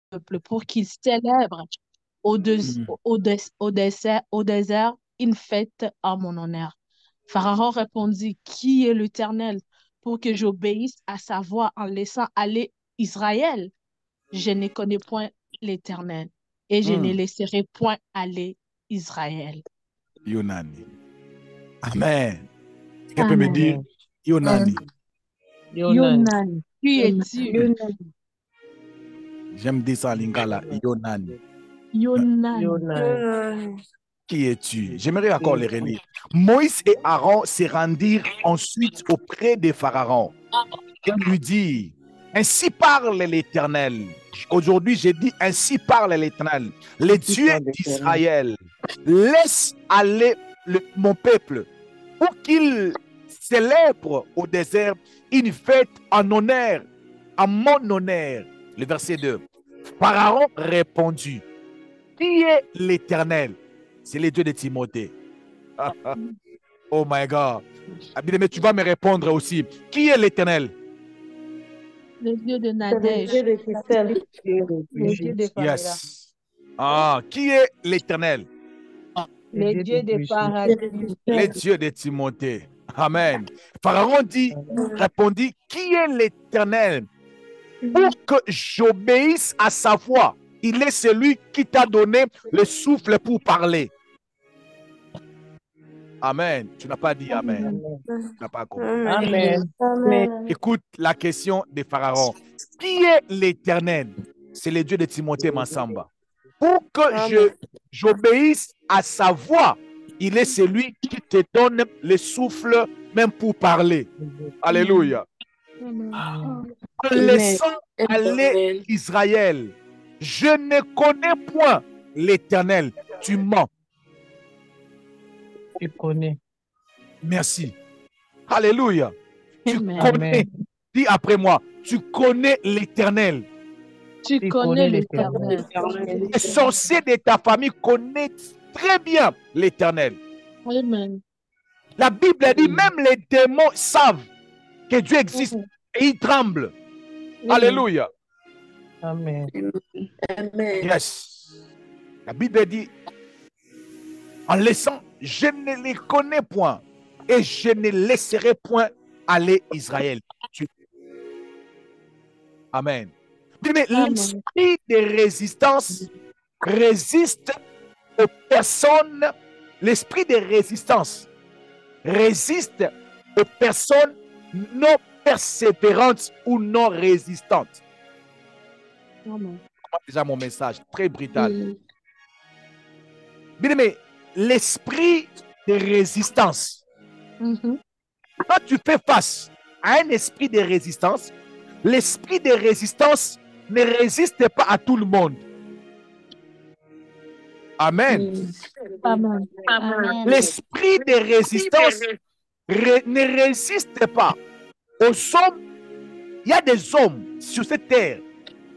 peuple pour qu'il célèbre Mm. au désert une fête en mon honneur. Pharaon répondit, qui est l'Éternel pour que j'obéisse à sa voix en laissant aller Israël? Je ne connais point l'Éternel et je ne Mm. laisserai point aller Israël. Yonani. Amen. Quelqu'un peut me Amen. dire Amen. Yonani. Yonani. Yonani, qui es-tu? Yonani. J'aime dire ça en lingala. Yonani. Yonani. Yonani. Qui es-tu? J'aimerais encore les relire. Moïse et Aaron se rendirent ensuite auprès de Pharaon et lui dirent, ainsi parle l'Éternel. Aujourd'hui, j'ai dit, ainsi parle l'Éternel, le Dieu d'Israël. Laisse aller mon peuple pour qu'il célèbre au désert une fête en honneur, à mon honneur. Le verset 2. Pharaon répondit, qui est l'Éternel? C'est le Dieu de Timothée. Oh my God. Mais tu vas me répondre aussi. Qui est l'Éternel? Le Dieu de C'est le Nadège. Dieu de Christelle. Le Dieu de Pamela. Yes. Ah, qui est l'Éternel? Le Dieu de paradis. Le Dieu de Timothée. Amen. Pharaon répondit, qui est l'Éternel pour que j'obéisse à sa voix? Il est celui qui t'a donné le souffle pour parler. Amen. Tu n'as pas dit Amen. Tu n'as pas compris. Amen. Amen. Écoute la question de Pharaon. Qui est l'Éternel? C'est le Dieu de Timothée Massamba. Pour que j'obéisse à sa voix, il est celui qui te donne le souffle même pour parler. Alléluia. En laissant aller Israël, je ne connais point l'Éternel. Tu mens. Tu connais. Merci. Alléluia. Tu Amen. connais. Dis après moi. Tu connais l'Éternel. Tu connais l'Éternel. Les sorciers de ta famille connaissent très bien l'Éternel. Amen. La Bible dit même les démons savent que Dieu existe et ils tremblent. Alléluia. Amen. Amen. Yes. La Bible dit, en laissant, je ne les connais point et je ne laisserai point aller Israël. Amen. Mais l'esprit de résistance résiste aux personnes. L'esprit de résistance résiste aux personnes non persévérantes ou non résistantes. Amen. Déjà mon message très brutal. Mais l'esprit de résistance, quand tu fais face à un esprit de résistance, l'esprit de résistance ne résiste pas à tout le monde. Amen. Amen. L'esprit de résistance ne résiste pas aux hommes. Il y a des hommes sur cette terre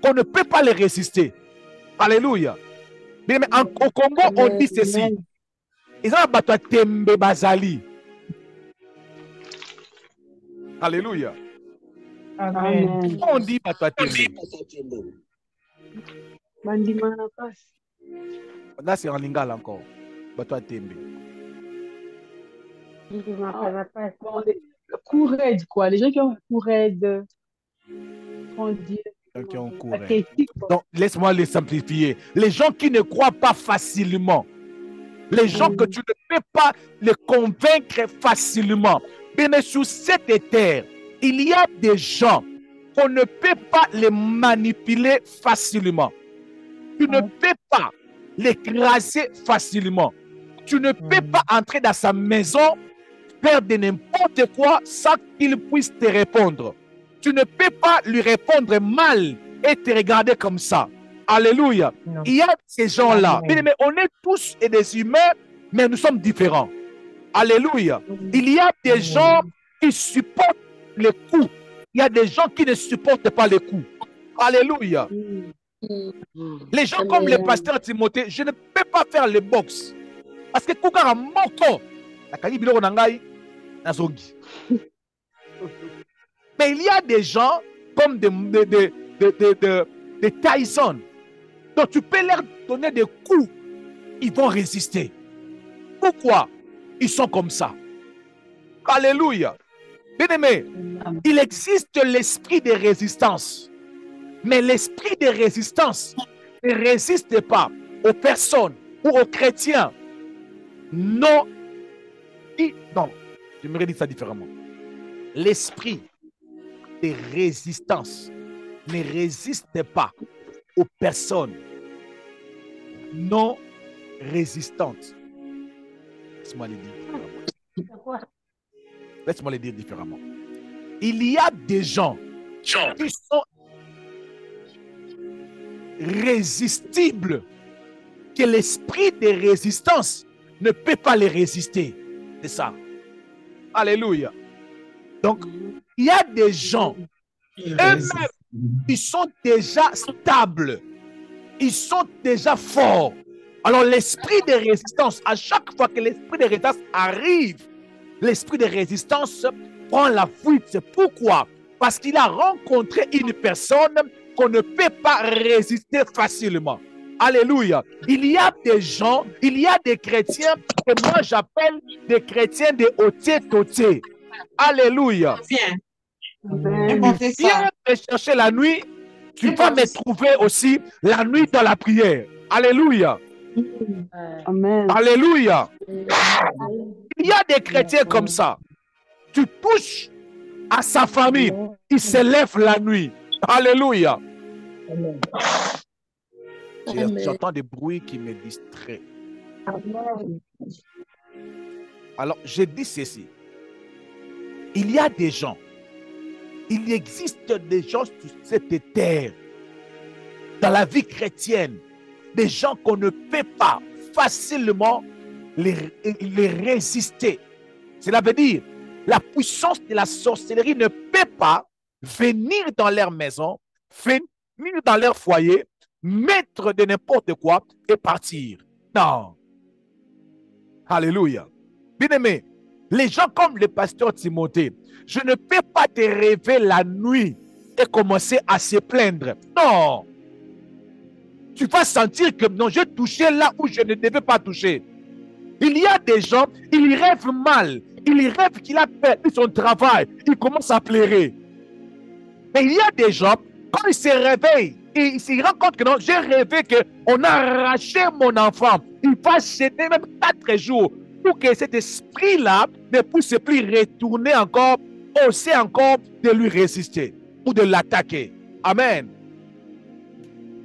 qu'on ne peut pas les résister. Alléluia. Mais au Congo, on dit ceci. Ils ont battu Tembe Bazali. Alléluia. Amen. On dit battu Tembe. Là, c'est en lingala encore. Battu Tembe. Courade, quoi. Les gens qui ont courade. On dit. Qui ont couré. Donc, laisse-moi les simplifier. Les gens qui ne croient pas facilement. Les gens que tu ne peux pas les convaincre facilement. Mais sur cette terre, il y a des gens qu'on ne peut pas les manipuler facilement. Tu ne peux pas l'écraser facilement. Tu ne peux pas entrer dans sa maison, faire de n'importe quoi sans qu'il puisse te répondre. Tu ne peux pas lui répondre mal et te regarder comme ça. Alléluia. Non. Il y a ces gens-là. Mais on est tous des humains, mais nous sommes différents. Alléluia. Il y a des gens qui supportent les coups. Il y a des gens qui ne supportent pas les coups. Alléluia. Les gens comme le pasteur Timothée, je ne peux pas faire le boxe. Parce que Koukara Moko, mais il y a des gens comme des Tyson. Donc tu peux leur donner des coups, ils vont résister. Pourquoi? Ils sont comme ça. Alléluia. Bien-aimé, il existe l'esprit de résistance. Mais l'esprit de résistance ne résiste pas aux personnes ou aux chrétiens. Non, je me redis ça différemment. L'esprit de résistance ne résiste pas aux personnes non résistantes. Laisse-moi le dire différemment. Laisse-moi le dire différemment. Il y a des gens qui sont résistibles, que l'esprit de résistance ne peut pas les résister. C'est ça. Alléluia. Donc, il y a des gens, eux-mêmes, ils sont déjà stables. Ils sont déjà forts. Alors, l'esprit de résistance, à chaque fois que l'esprit de résistance arrive, l'esprit de résistance prend la fuite. C'est pourquoi? Parce qu'il a rencontré une personne qu'on ne peut pas résister facilement. Alléluia. Il y a des gens, il y a des chrétiens que moi j'appelle des chrétiens de ôté-ôté. Alléluia. Viens me chercher la nuit, tu vas me trouver aussi la nuit dans la prière. Alléluia. Amen. Alléluia. Il y a des chrétiens comme ça. Tu touches à sa famille, il se lève la nuit. Alléluia. J'entends des bruits qui me distraient. Alors, je dis ceci. Il y a des gens, il existe des gens sur cette terre, dans la vie chrétienne, des gens qu'on ne peut pas facilement les résister. Cela veut dire, la puissance de la sorcellerie ne peut pas venir dans leur maison, venir dans leur foyer, mettre de n'importe quoi et partir. Non. Alléluia. Bien-aimé, les gens comme le pasteur Timothée, je ne peux pas te rêver la nuit et commencer à se plaindre. Non. Tu vas sentir que non, j'ai touché là où je ne devais pas toucher. Il y a des gens, ils rêvent mal. Ils rêvent qu'il a perdu son travail. Il commence à pleurer. Mais il y a des gens, quand ils se réveillent, ils se rendent compte que non, j'ai rêvé qu'on a arraché mon enfant. Il va jeter même 4 jours pour que cet esprit-là ne puisse plus retourner encore, oser encore de lui résister ou de l'attaquer. Amen.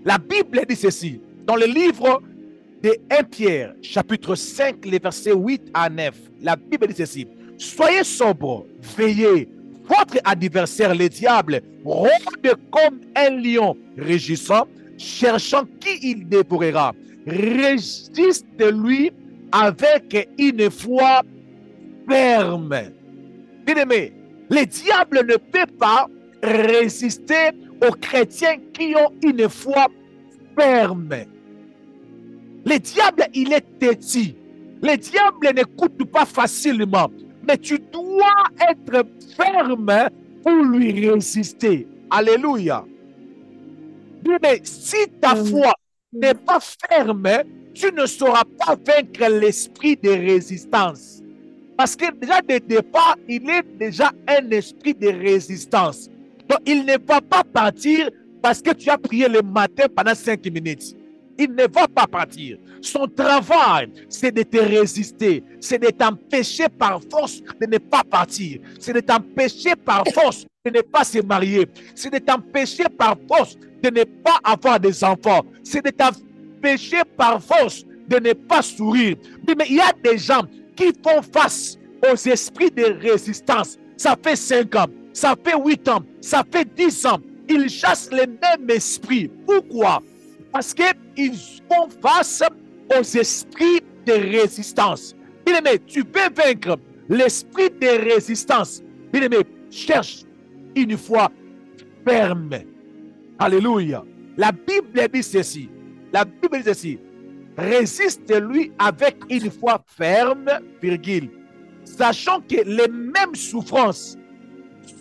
La Bible dit ceci, dans le livre de 1 Pierre, chapitre 5, les versets 8 à 9. La Bible dit ceci, soyez sobres, veillez. Votre adversaire, le diable, rôde comme un lion rugissant, cherchant qui il dévorera. Résiste-lui avec une foi ferme. Bien-aimé, le diable ne peut pas résister aux chrétiens qui ont une foi ferme. Le diable, il est têtu. Le diable n'écoute pas facilement. Mais tu dois être ferme pour lui résister. Alléluia. Mais si ta foi n'est pas ferme, tu ne sauras pas vaincre l'esprit de résistance. Parce que déjà de départ, il est déjà un esprit de résistance. Donc il ne va pas partir parce que tu as prié le matin pendant 5 minutes. Il ne va pas partir. Son travail, c'est de te résister. C'est de t'empêcher par force de ne pas partir. C'est de t'empêcher par force de ne pas se marier. C'est de t'empêcher par force de ne pas avoir des enfants. C'est de t'empêcher par force de ne pas sourire. Mais il y a des gens qui font face aux esprits de résistance. Ça fait 5 ans, ça fait 8 ans, ça fait 10 ans. Ils chassent les mêmes esprits. Pourquoi? Parce qu'ils font face aux esprits de résistance. Bien-aimé, tu peux vaincre l'esprit de résistance. Bien-aimé, cherche une foi ferme. Alléluia. La Bible dit ceci. La Bible dit ceci. Résiste-lui avec une foi ferme, virgule, sachant que les mêmes souffrances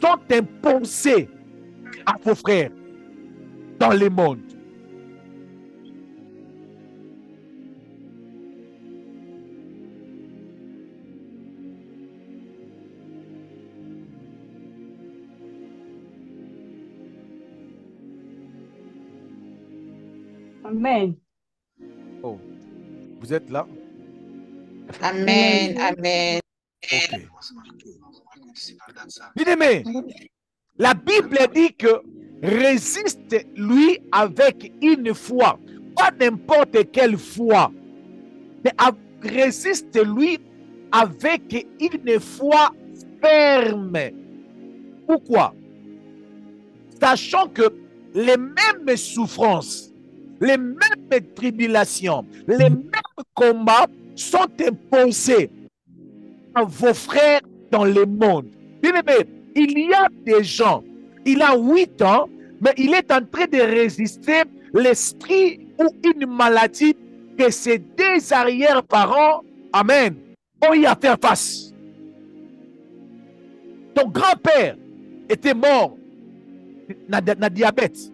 sont imposées à vos frères dans le monde. Amen. Oh, vous êtes là? Amen. Amen. Ok. Bien-aimé, la Bible dit que résiste-lui avec une foi. Pas n'importe quelle foi. Mais résiste-lui avec une foi ferme. Pourquoi? Sachant que les mêmes souffrances, les mêmes tribulations, les mêmes combats sont imposés à vos frères dans le monde. Bien-aimé, il y a des gens, il a 8 ans, mais il est en train de résister l'esprit ou une maladie que ses 2 arrière-parents, amen, ont eu à faire face. Ton grand-père était mort na diabète.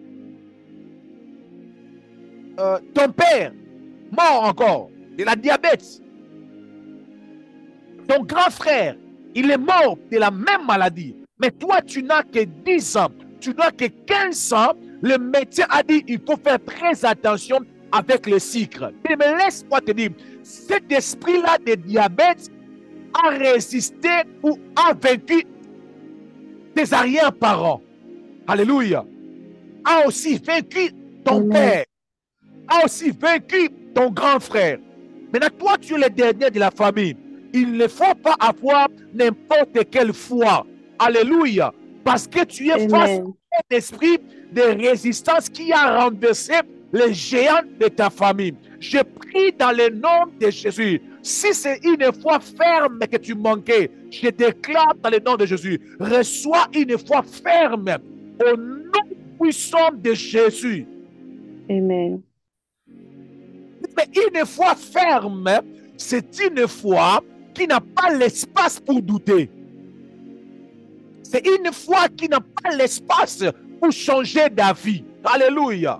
Ton père, mort encore, de la diabète. Ton grand frère, il est mort de la même maladie. Mais toi, tu n'as que 10 ans, tu n'as que 15 ans. Le médecin a dit il faut faire très attention avec le sucre. Mais laisse-moi te dire, cet esprit-là de diabète a résisté ou a vaincu tes arrière-parents. Alléluia. A aussi vaincu ton père. A aussi vaincu ton grand frère. Maintenant, toi, tu es le dernier de la famille. Il ne faut pas avoir n'importe quelle foi. Alléluia. Parce que tu es face à un esprit de résistance qui a renversé les géants de ta famille. Je prie dans le nom de Jésus. Si c'est une foi ferme que tu manquais, je déclare dans le nom de Jésus, reçois une foi ferme au nom puissant de Jésus. Amen. Mais une foi ferme, c'est une foi qui n'a pas l'espace pour douter. C'est une foi qui n'a pas l'espace pour changer d'avis. Alléluia.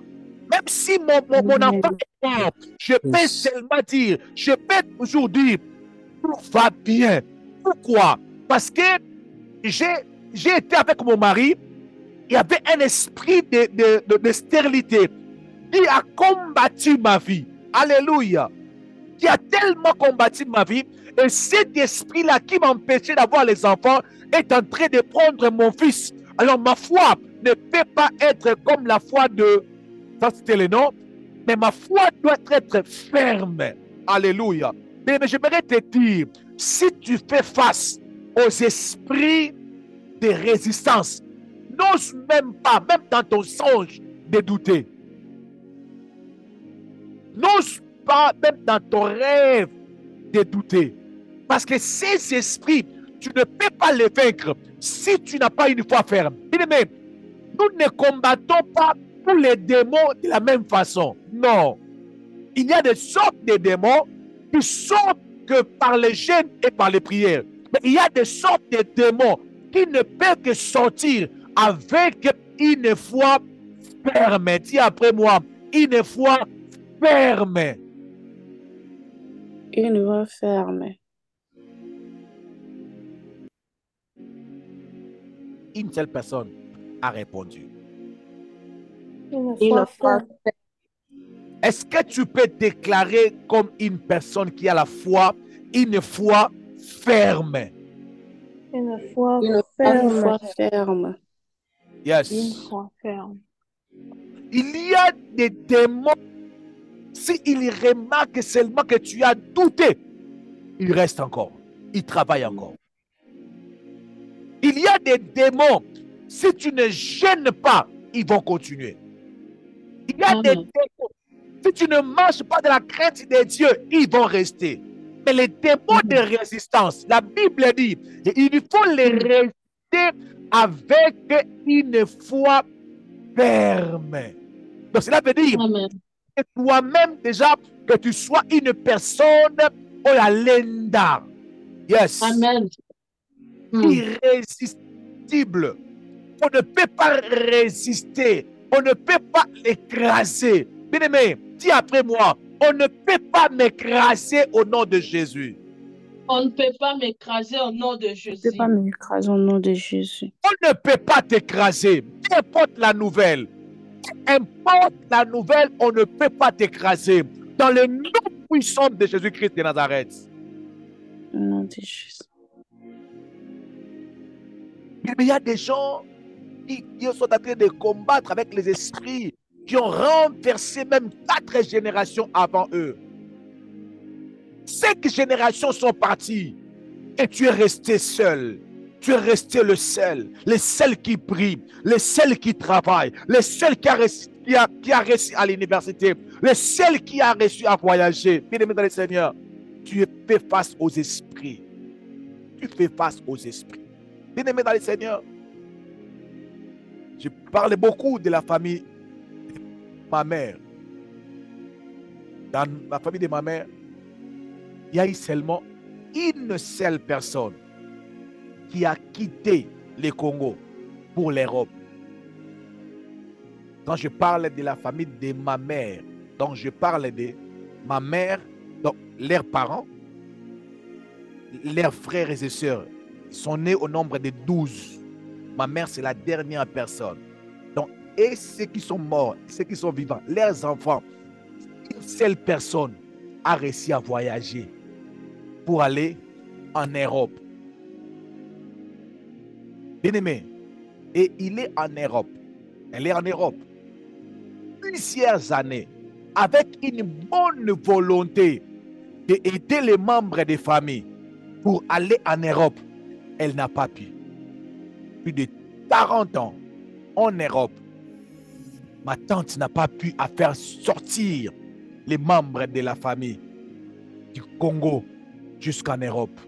Même si mon enfant est mort, je peux seulement dire, je peux toujours dire, tout va bien. Pourquoi? Parce que j'ai été avec mon mari, il y avait un esprit de stérilité qui a combattu ma vie. Alléluia. Qui a tellement combattu ma vie. Et cet esprit-là qui m'empêchait d'avoir les enfants est en train de prendre mon fils. Alors ma foi ne peut pas être comme la foi de... Ça c'était le nom. Mais ma foi doit être ferme. Alléluia. Mais j'aimerais te dire, si tu fais face aux esprits de résistance, n'ose même pas, même dans ton songe, de douter. N'ose pas, même dans ton rêve, de douter. Parce que ces esprits, tu ne peux pas les vaincre si tu n'as pas une foi ferme. Mais nous ne combattons pas tous les démons de la même façon. Non. Il y a des sortes de démons qui sortent que par les jeûnes et par les prières. Mais il y a des sortes de démons qui ne peuvent que sortir avec une foi ferme. Dis après moi, une foi ferme. Une voix ferme. Une seule personne a répondu. Une Une foi foi ferme. Est-ce que tu peux déclarer comme une personne qui a la foi, une foi ferme? Une foi Une ferme. foi ferme. Yes. Une foi ferme. Il y a des démons, s'ils remarquent seulement que tu as douté, ils restent encore, ils travaillent encore. Il y a des démons, si tu ne gênes pas, ils vont continuer. Il y a des démons, si tu ne marches pas de la crainte de Dieu, ils vont rester. Mais les démons de résistance, la Bible dit, il faut les résister avec une foi ferme. Donc cela veut dire que toi-même déjà, que tu sois une personne irrésistible. Yes. Amen. Irrésistible. On ne peut pas résister. On ne peut pas l'écraser. Bien-aimé, dis après moi, on ne peut pas m'écraser au nom de Jésus. On ne peut pas m'écraser au nom de Jésus. Je ne peux pas m'écraser au nom de Jésus. On ne peut pas t'écraser. Peu importe la nouvelle. Importe la nouvelle, on ne peut pas t'écraser. Dans le nom puissant de Jésus-Christ de Nazareth. Au nom de Jésus. Mais il y a des gens qui sont en train de combattre avec les esprits, qui ont renversé même 4 générations avant eux. 5 générations sont parties et tu es resté seul. Tu es resté le seul qui prie, le seul qui travaille, le seul qui a réussi à l'université, le seul qui a réussi à voyager. Bien-aimé dans le Seigneur, tu fais face aux esprits. Tu fais face aux esprits. Bien-aimé dans le Seigneur, je parle beaucoup de la famille de ma mère. Dans la famille de ma mère, il y a eu seulement une seule personne qui a quitté le Congo pour l'Europe. Quand je parle de la famille de ma mère, donc je parle de ma mère, donc leurs parents, leurs frères et sœurs, ils sont nés au nombre de 12. Ma mère, c'est la dernière personne. Donc, et ceux qui sont morts, ceux qui sont vivants, leurs enfants, une seule personne a réussi à voyager pour aller en Europe. Bien-aimé, et il est en Europe. Elle est en Europe. Plusieurs années, avec une bonne volonté d'aider les membres des familles pour aller en Europe. Elle n'a pas pu. Plus de 40 ans en Europe, ma tante n'a pas pu faire sortir les membres de la famille du Congo jusqu'en Europe.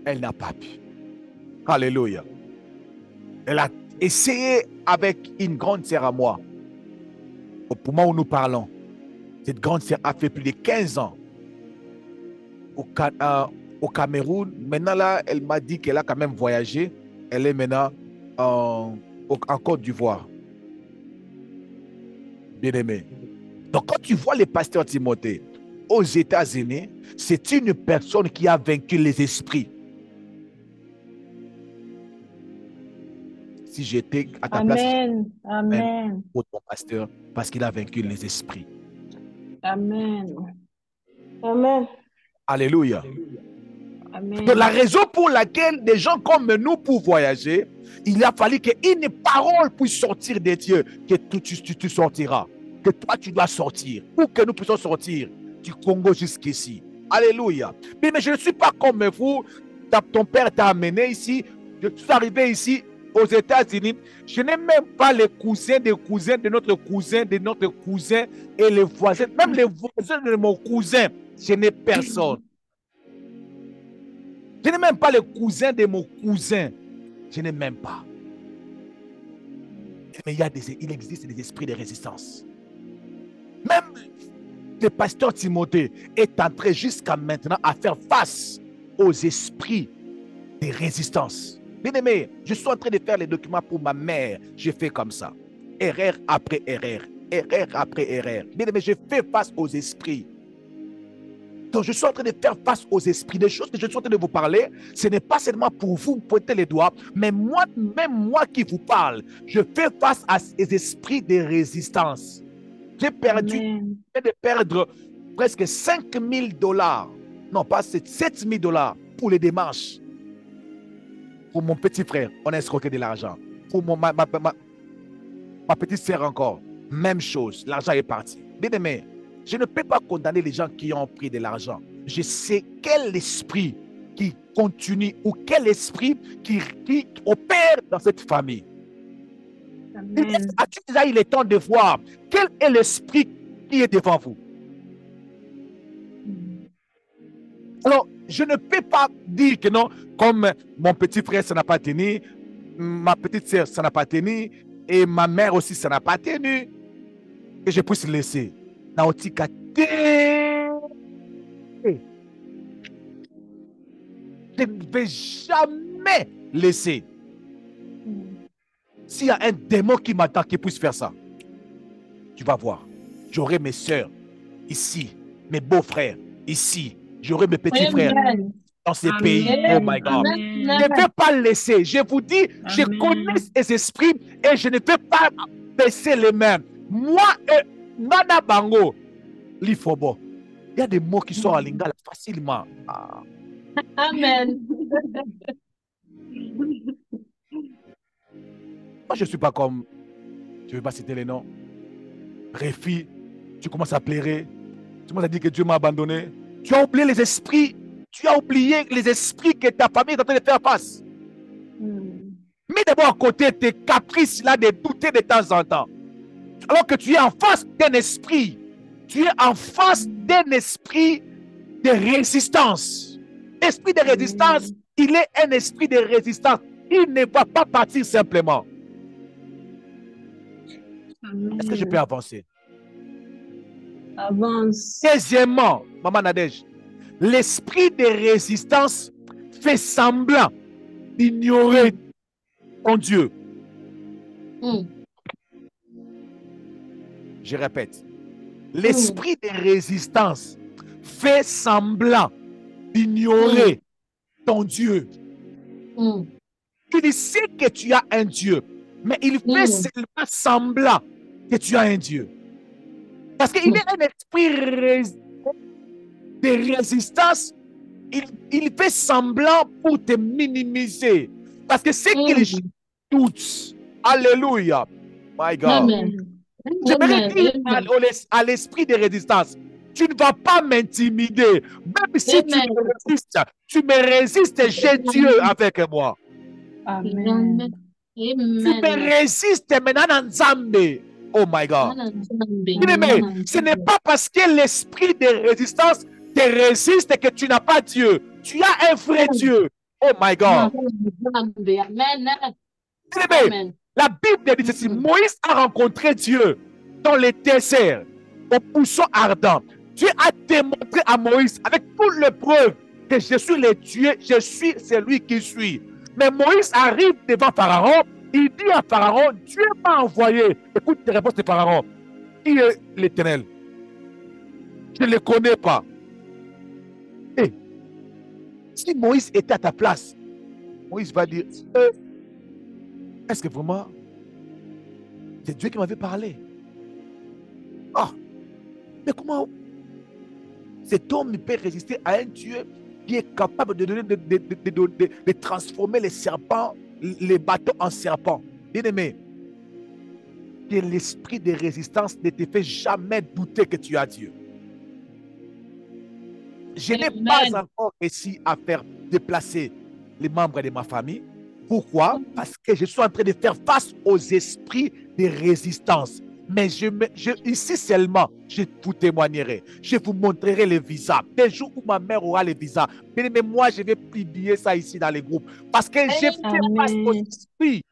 Elle n'a pas pu. Alléluia. Elle a essayé avec une grande sœur à moi. Au moment où nous parlons, cette grande sœur a fait plus de 15 ans au Cameroun. Maintenant, là, elle m'a dit qu'elle a quand même voyagé. Elle est maintenant en Côte d'Ivoire. Bien-aimé. Donc, quand tu vois le pasteur Timothée aux États-Unis, c'est une personne qui a vaincu les esprits. Si j'étais à ta place, Amen. pour ton pasteur, parce qu'il a vaincu les esprits. Amen. Amen. Alléluia. Amen. Donc, la raison pour laquelle des gens comme nous, pour voyager, il a fallu qu'une parole puisse sortir de Dieu, que tu sortiras, que toi tu dois sortir, pour que nous puissions sortir du Congo jusqu'ici. Alléluia. Mais je ne suis pas comme vous. Ton père t'a amené ici. Je suis arrivé ici aux États-Unis. Je n'ai même pas les cousins des cousins de notre cousin et les voisins, même les voisins de mon cousin. Je n'ai personne. Je n'ai même pas les cousins de mon cousin. Je n'ai même pas. Mais il existe des esprits de résistance. Même le pasteur Timothée est entré jusqu'à maintenant à faire face aux esprits de résistance. Bien-aimé, je suis en train de faire les documents pour ma mère. Je fais comme ça. Erreur après erreur. Erreur après erreur. Bien-aimé, je fais face aux esprits. Donc, je suis en train de faire face aux esprits. Des choses que je suis en train de vous parler, ce n'est pas seulement pour vous pointer les doigts, mais même moi qui vous parle, je fais face à ces esprits de résistance. J'ai de perdre presque $5,000. Non, pas $7,000 pour les démarches. Pour mon petit frère, on a escroqué de l'argent. Pour ma petite sœur encore, même chose. L'argent est parti. Bien aimé, je ne peux pas condamner les gens qui ont pris de l'argent. Je sais quel esprit qui continue ou quel esprit qui opère dans cette famille. As-tu déjà eu le temps de voir quel est l'esprit qui est devant vous? Alors, je ne peux pas dire que non, comme mon petit frère, ça n'a pas tenu, ma petite sœur, ça n'a pas tenu, et ma mère aussi, ça n'a pas tenu, que je puisse laisser. Naotika, je ne vais jamais laisser. S'il y a un démon qui m'attend, qui puisse faire ça, tu vas voir. J'aurai mes soeurs ici, mes beaux-frères ici. J'aurai mes petits frères dans ces pays. Oh my God. Je ne vais pas laisser. Je vous dis, je connais ces esprits et je ne vais pas baisser les mains. Moi et Nana Bango, l'Ifobo. Il y a des mots qui sont en lingala facilement. Ah. Amen. Moi, je ne suis pas comme, je ne vais pas citer les noms. Réfi, tu commences à pleurer. Tu commences à dire que Dieu m'a abandonné. Tu as oublié les esprits. Tu as oublié les esprits que ta famille est en train de faire face. Mets d'abord à côté tes caprices là de douter de temps en temps. Alors que tu es en face d'un esprit. Tu es en face d'un esprit de résistance. L'esprit de résistance, il est un esprit de résistance. Il ne va pas partir simplement. Est-ce que je peux avancer? Avance. Deuxièmement, Maman Nadège, l'esprit de résistance fait semblant d'ignorer ton Dieu. Je répète, l'esprit de résistance fait semblant d'ignorer ton Dieu. Tu dis, sais que tu as un Dieu, mais il fait seulement semblant que tu as un Dieu. Parce qu'il est un esprit de résistance, il fait semblant pour te minimiser. Parce que c'est qu'il doute. Alléluia. My God. Amen. J'aimerais dire à l'esprit de résistance, tu ne vas pas m'intimider. Même si tu me résistes, j'ai Dieu avec moi. Amen. Tu me résistes maintenant dans Zambé. Oh my God. Mais ce n'est pas parce que l'esprit de résistance te résiste que tu n'as pas Dieu. Tu as un vrai Dieu. Oh my God. Amen. La Bible dit ceci. Moïse a rencontré Dieu dans le désert, au buisson ardent. Dieu a démontré à Moïse avec toutes les preuves que je suis le Dieu, je suis celui qui suis. Mais Moïse arrive devant Pharaon. Il dit à Pharaon, Dieu m'a envoyé. Écoute les réponses de Pharaon. Qui est l'Éternel? Je ne le connais pas. Et si Moïse était à ta place, Moïse va dire, est-ce que vraiment c'est Dieu qui m'avait parlé? Ah, mais comment cet homme peut résister à un Dieu qui est capable de donner, de transformer les serpents, les bateaux en serpents? Bien-aimé, que l'esprit de résistance ne te fait jamais douter que tu as Dieu. Je n'ai pas encore réussi à faire déplacer les membres de ma famille. Pourquoi? Parce que je suis en train de faire face aux esprits de résistance. Mais ici seulement, je vous témoignerai. Je vous montrerai les visas. Des jours où ma mère aura les visas. Mais moi, je vais publier ça ici dans les groupes. Parce que j'ai fait face aux esprits.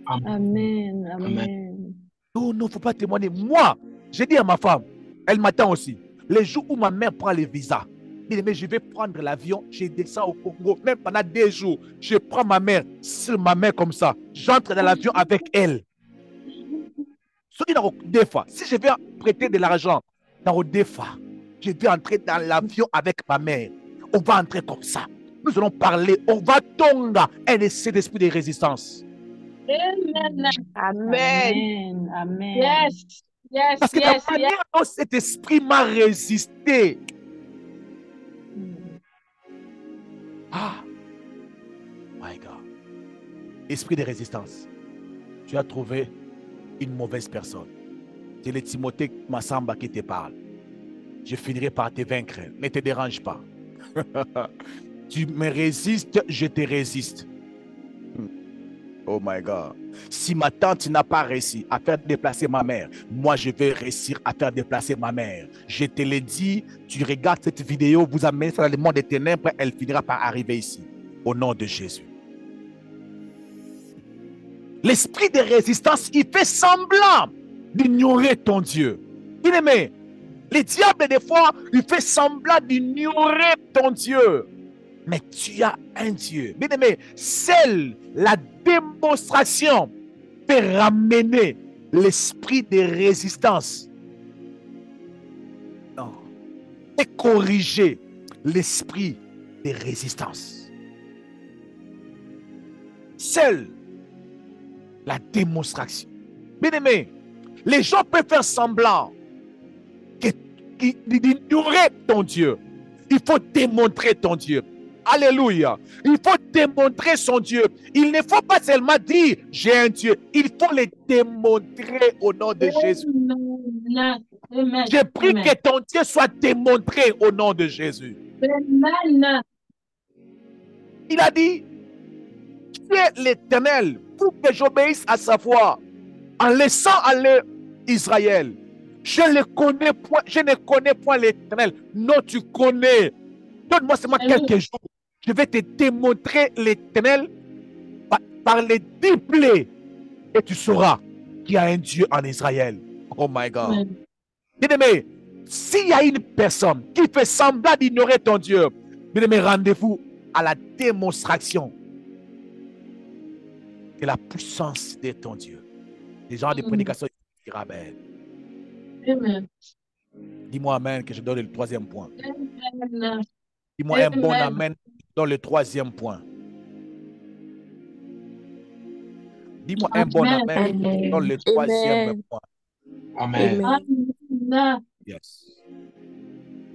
Amen. Amen. Non, il ne faut pas témoigner. Moi, j'ai dit à ma femme, elle m'attend aussi. Les jours où ma mère prend les visas, mais je vais prendre l'avion, je descends au Congo, même pendant 2 jours, je prends ma mère sur ma main comme ça, j'entre dans l'avion avec elle. Ce qui des fois, si je vais prêter de l'argent dans des fois, je vais entrer dans l'avion avec ma mère. On va entrer comme ça. Nous allons parler, on va tomber un essai d'esprit de résistance. Amen. Amen. Amen. Yes. Yes. Parce que la manière dont cet esprit m'a résisté. Ah, my God. Esprit de résistance. Tu as trouvé une mauvaise personne. C'est le Timothée Massamba qui te parle. Je finirai par te vaincre. Ne te dérange pas. Tu me résistes, je te résiste. Oh my God. Si ma tante n'a pas réussi à faire déplacer ma mère, moi je vais réussir à faire déplacer ma mère. Je te l'ai dit, tu regardes cette vidéo, vous amenez ça dans le monde des ténèbres, elle finira par arriver ici. Au nom de Jésus. L'esprit de résistance, il fait semblant d'ignorer ton Dieu. Bien-aimé, le diable des fois, il fait semblant d'ignorer ton Dieu. Mais tu as un Dieu. Bien-aimé, seule la démonstration peut ramener l'esprit de résistance. Non. Et corriger l'esprit de résistance. Seule la démonstration. Bien-aimé, Les gens peuvent faire semblant d'ignorer ton Dieu. Il faut démontrer ton Dieu. Alléluia. Il faut démontrer son Dieu. Il ne faut pas seulement dire j'ai un Dieu. Il faut le démontrer au nom de Jésus. Je prie que ton Dieu soit démontré au nom de Jésus. Amen. Il a dit, tu es l'Éternel pour que j'obéisse à sa voix en laissant aller Israël. Je ne connais point l'Éternel. Non, tu connais. Donne-moi seulement quelques jours. Je vais te démontrer l'Éternel par les 10 plaies et tu sauras qu'il y a un Dieu en Israël. Oh my God. Bien-aimé, s'il y a une personne qui fait semblant d'ignorer ton Dieu, bien-aimé, rendez-vous à la démonstration de la puissance de ton Dieu. Les gens de prédication Amen. Amen. Dis-moi Amen que je donne le 3e point. Amen. Dis-moi un bon Amen dans le 3e point. Dis-moi un bon Amen dans le 3e point. Amen. Amen. Yes.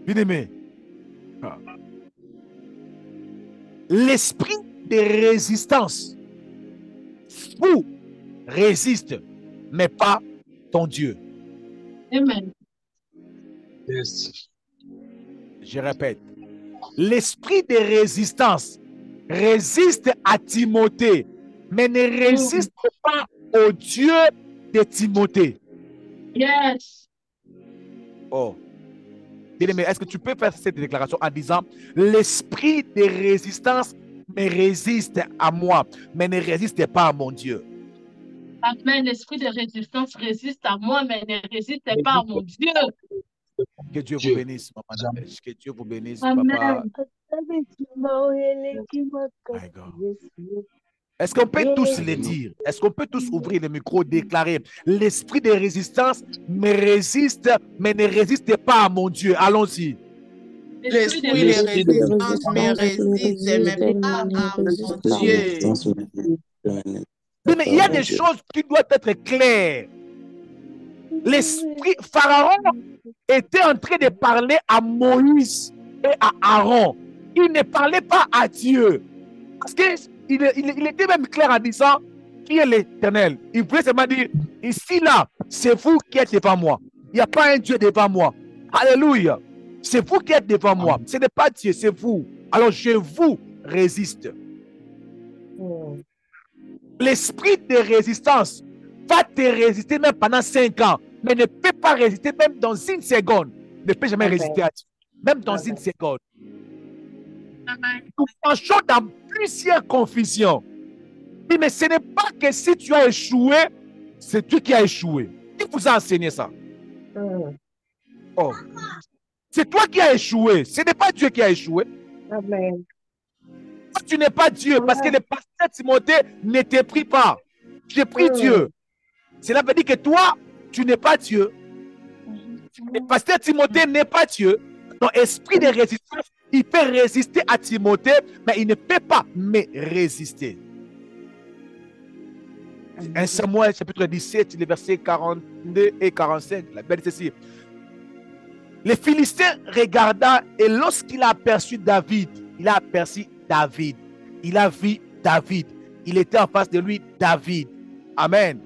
Bien-aimé, l'esprit de résistance vous résiste, mais pas ton Dieu. Amen. Yes. Je répète, l'esprit de résistance résiste à Timothée, mais ne résiste pas au Dieu de Timothée. Yes. Oh. Bien-aimé, est-ce que tu peux faire cette déclaration en disant l'esprit de résistance me résiste à moi, mais ne résiste pas à mon Dieu. Amen. L'esprit de résistance résiste à moi, mais ne résiste pas à mon Dieu. Que Dieu vous bénisse, maman. Que Dieu vous bénisse, Amen. papa. My God. Est-ce qu'on peut tous le dire? Est-ce qu'on peut tous ouvrir le micro, déclarer l'esprit de résistance me résiste, mais ne résiste pas à mon Dieu? Allons-y. L'esprit de résistance me résiste, mais pas à mon Dieu. Mais il y a des choses qui doivent être claires. L'esprit, Pharaon était en train de parler à Moïse et à Aaron. Il ne parlait pas à Dieu. Parce qu'il était même clair en disant qui est l'Éternel. Il voulait seulement dire ici, là, c'est vous qui êtes devant moi. Il n'y a pas un Dieu devant moi. Alléluia. C'est vous qui êtes devant moi. Ce n'est pas Dieu, c'est vous. Alors je vous résiste. L'esprit de résistance va te résister même pendant 5 ans, mais ne peut pas résister même dans une seconde. Ne peut jamais résister à Dieu. Même dans une seconde. Nous marchons dans plusieurs confusions. Mais ce n'est pas que si tu as échoué, c'est Dieu qui a échoué. Qui vous a enseigné ça? Oh. C'est toi qui as échoué. Ce n'est pas Dieu qui a échoué. Amen. Tu n'es pas Dieu parce que le pasteur Timothée ne te prie pas. J'ai pris Dieu. Cela veut dire que toi, tu n'es pas Dieu. Le pasteur Timothée n'est pas Dieu. Ton esprit de résistance, il peut résister à Timothée, mais il ne peut pas me résister. 1 Samuel chapitre 17, les versets 42 et 45. La Bible dit ceci. Les Philistins regarda et lorsqu'il a aperçu David, il a aperçu David. Il a vu David. Il était en face de lui, David. Amen.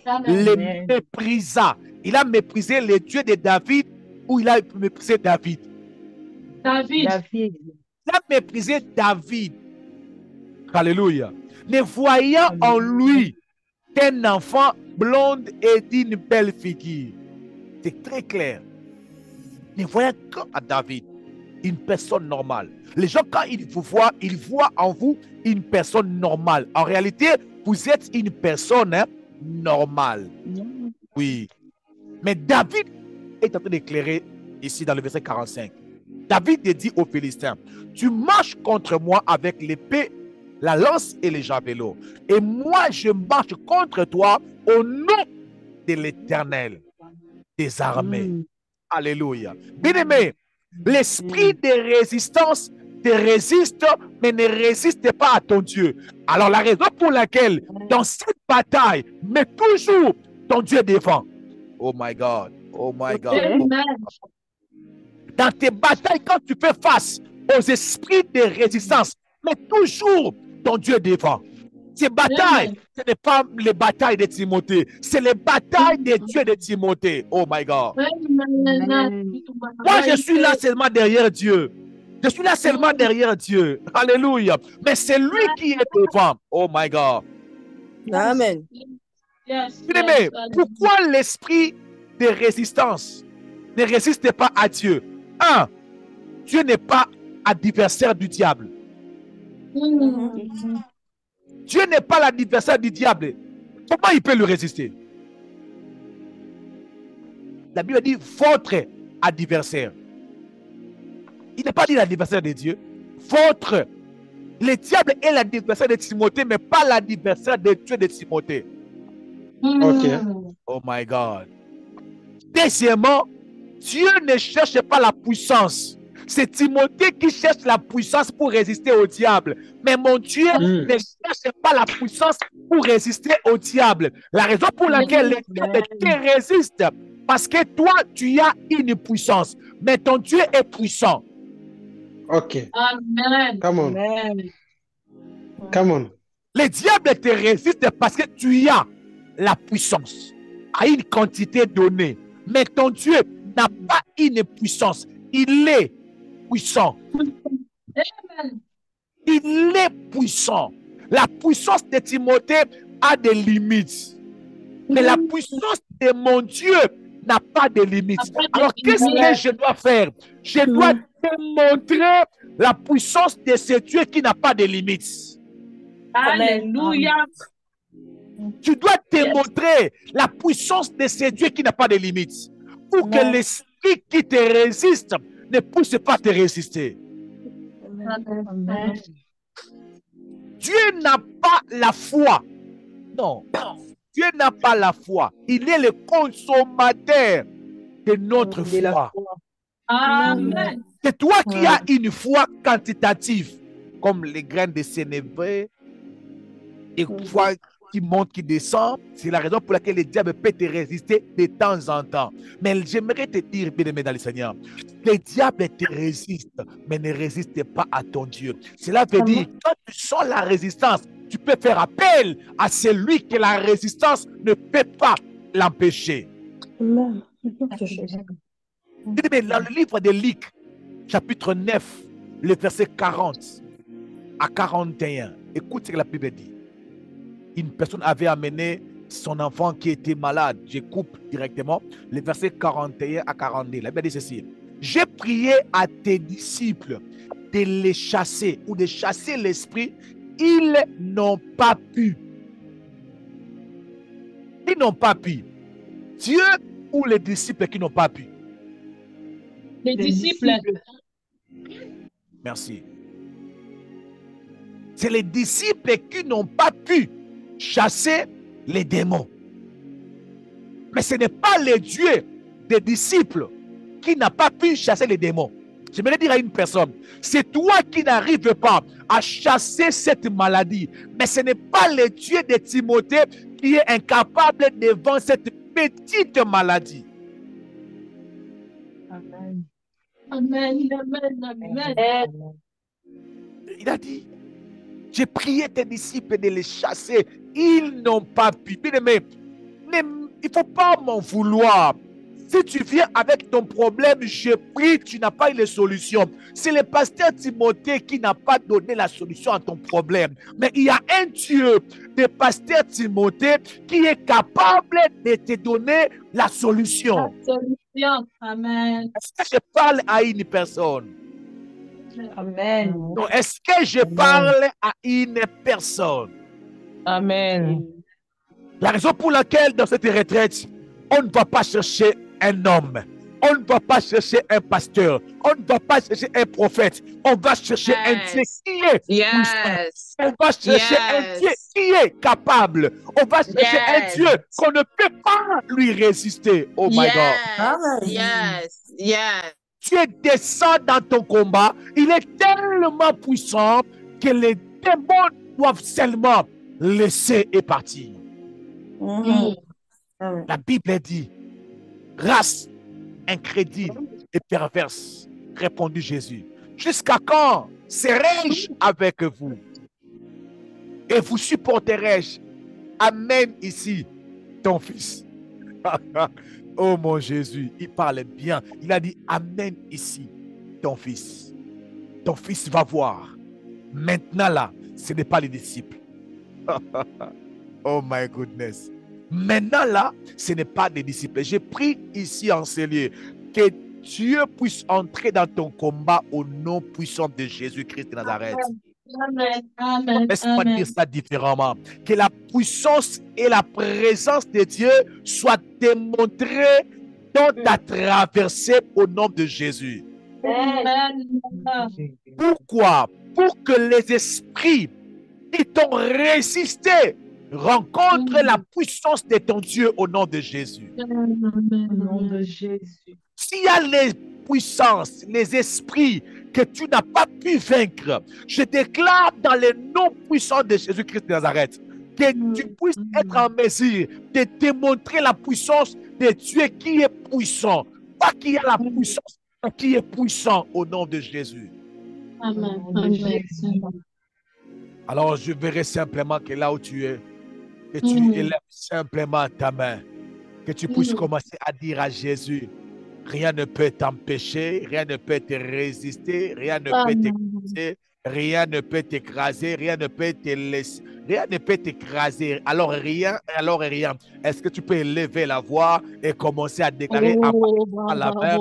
Amen. Le méprisa. Il a méprisé le Dieu de David ou il a méprisé David? David. David. Il a méprisé David. Alléluia. Ne voyant en lui qu'un enfant blonde et d'une belle figure. C'est très clair. Ne voyant qu'à David une personne normale. Les gens, quand ils vous voient, ils voient en vous une personne normale. En réalité, vous êtes une personne normale. Oui. Mais David est en train d'éclairer ici dans le verset 45. David dit aux Philistins, tu marches contre moi avec l'épée, la lance et les javelots. Et moi, je marche contre toi au nom de l'Éternel des armées. Alléluia. Bien-aimé, l'esprit de résistance te résiste, mais ne résiste pas à ton Dieu. Alors la raison pour laquelle, dans cette bataille, mais toujours ton Dieu défend. Oh my God. Oh my God. Amen. Dans tes batailles, quand tu fais face aux esprits de résistance, mais toujours ton Dieu devant. Ces batailles, ce n'est pas les batailles de Timothée, c'est les batailles des dieux de Timothée. Oh my God. Moi, je suis là seulement derrière Dieu. Je suis là seulement derrière Dieu. Alléluia. Mais c'est lui qui est devant. Oh my God. Amen. Bien-aimé, pourquoi l'esprit de résistance ne résiste pas à Dieu? Un, Dieu n'est pas adversaire du diable. Dieu n'est pas l'adversaire du diable. Comment il peut lui résister? La Bible dit votre adversaire. Il n'est pas dit l'adversaire de Dieu. Votre. Le diable est l'adversaire de Timothée, mais pas l'adversaire de Dieu de Timothée. Ok. Oh my God. Deuxièmement, Dieu ne cherche pas la puissance. C'est Timothée qui cherche la puissance pour résister au diable. Mais mon Dieu ne cherche pas la puissance pour résister au diable. La raison pour laquelle le diable te résiste, parce que toi, tu as une puissance. Mais ton Dieu est puissant. Ok. Amen. Come on. Amen. Come on. Le diable te résiste parce que tu as la puissance à une quantité donnée. Mais ton Dieu n'a pas une puissance. Il est puissant. Il est puissant. La puissance de Timothée a des limites. Mais la puissance de mon Dieu n'a pas de limites. Alors, qu'est-ce que je dois faire? Je dois démontrer la puissance de ce Dieu qui n'a pas de limites. Alléluia. Tu dois démontrer la puissance de ce Dieu qui n'a pas de limites. Pour que l'esprit qui te résiste ne puisse pas te résister. Amen. Dieu n'a pas la foi. Non. Dieu n'a pas la foi. Il est le consommateur de notre foi. Amen. C'est toi qui as une foi quantitative, comme les graines de sénévé, et foi qui monte, qui descend. C'est la raison pour laquelle le diable peut te résister de temps en temps. Mais j'aimerais te dire, bien-aimé dans le Seigneur, le diable te résiste, mais ne résiste pas à ton Dieu. Cela veut dire, quand tu sens la résistance, tu peux faire appel à celui que la résistance ne peut pas l'empêcher. Amen. Dans le livre de Luc, chapitre 9, le verset 40 à 41, écoute ce que la Bible dit. Une personne avait amené son enfant qui était malade. Je coupe directement les versets 41 à 42. La Bible dit ceci. J'ai prié à tes disciples de les chasser ou de chasser l'esprit. Ils n'ont pas pu. Ils n'ont pas pu. Dieu ou les disciples qui n'ont pas pu? Les disciples. Merci. C'est les disciples qui n'ont pas pu chasser les démons. Mais ce n'est pas le Dieu des disciples qui n'a pas pu chasser les démons. Je voulais dire à une personne, c'est toi qui n'arrives pas à chasser cette maladie. Mais ce n'est pas le Dieu de Timothée qui est incapable devant cette petite maladie. Amen. Amen. Amen. Amen. Il a dit, j'ai prié tes disciples de les chasser. Ils n'ont pas pu. Bien-aimé, il ne faut pas m'en vouloir. Si tu viens avec ton problème, je prie, tu n'as pas eu les solutions. C'est le pasteur Timothée qui n'a pas donné la solution à ton problème. Mais il y a un Dieu, le pasteur Timothée, qui est capable de te donner la solution. La solution. Amen. Est-ce que je parle à une personne? Amen. Donc, est-ce que je parle à une personne? Amen. La raison pour laquelle dans cette retraite, on ne va pas chercher un homme, on ne va pas chercher un pasteur, on ne va pas chercher un prophète, on va chercher un Dieu qui est puissant. On va chercher un Dieu qui est capable. On va chercher un Dieu qu'on ne peut pas lui résister. Oh my God. Yes. Dieu descend dans ton combat. Il est tellement puissant que les démons doivent seulement laisser et partir. La Bible dit, race incrédule et perverse, répondit Jésus. Jusqu'à quand serai-je avec vous? Et vous supporterai-je? Amène ici ton fils. Oh mon Jésus, il parle bien. Il a dit, amène ici ton fils. Ton fils va voir. Maintenant là, ce n'est pas les disciples. Oh my goodness. Maintenant là, ce n'est pas des disciples. J'ai pris ici en ce lieu que Dieu puisse entrer dans ton combat au nom puissant de Jésus-Christ de Nazareth. Amen. Amen. Laisse-moi dire ça différemment. Que la puissance et la présence de Dieu soient démontrées dans ta traversée au nom de Jésus. Amen. Pourquoi? Pour que les esprits qui t'ont résisté rencontrent la puissance de ton Dieu au nom de Jésus. Au nom de Jésus. S'il y a les puissances, les esprits que tu n'as pas pu vaincre, je déclare dans le nom puissant de Jésus-Christ de Nazareth que tu puisses être en mesure de démontrer la puissance de Dieu qui est puissant. Pas qui a la puissance, mais qui est puissant au nom de Jésus. Amen. Au nom de Jésus. Alors je verrai simplement que là où tu es, que tu élèves simplement ta main, que tu puisses commencer à dire à Jésus, rien ne peut t'empêcher, rien ne peut te résister, rien ne peut t'écraser, rien ne peut t'écraser, rien ne peut te laisser, rien ne peut t'écraser. Alors rien. Est-ce que tu peux élever la voix et commencer à déclarer à la main?